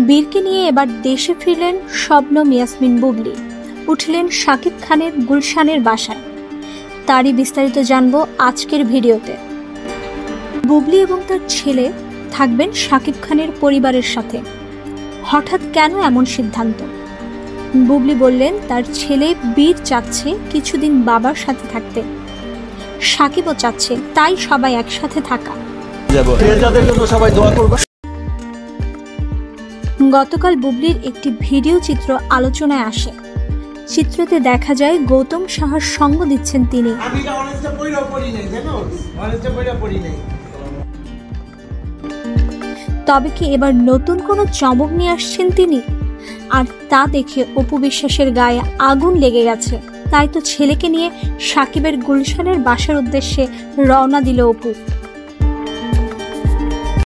বীরকে নিয়ে এবার দেশে ফিরলেন শবনম ইয়াসমিন বুবলি, উঠলেন শাকিব খানের গুলশানের বাসায়। তারই বিস্তারিত জানবো আজকের ভিডিওতে। বুবলি এবং তার ছেলে থাকবেন শাকিব খানের পরিবারের সাথে। হঠাৎ কেন এমন সিদ্ধান্ত? বুবলি বললেন তার ছেলে বীর চাচ্ছে কিছুদিন বাবার সাথে থাকতে, শাকিবও চাচ্ছে, তাই সবাই একসাথে থাকা। গতকাল বুবলির একটি ভিডিও চিত্র আলোচনায় আসে। চিত্রতে দেখা যায় গৌতম সাহার সঙ্গ দিচ্ছেন তিনি। তবে কি এবার নতুন কোনো চমক নিয়ে আসছেন তিনি? আর তা দেখে অপু বিশ্বাসের গায়ে আগুন লেগে গেছে। তাই তো ছেলেকে নিয়ে শাকিবের গুলশানের বাসার উদ্দেশ্যে রওনা দিল অপু।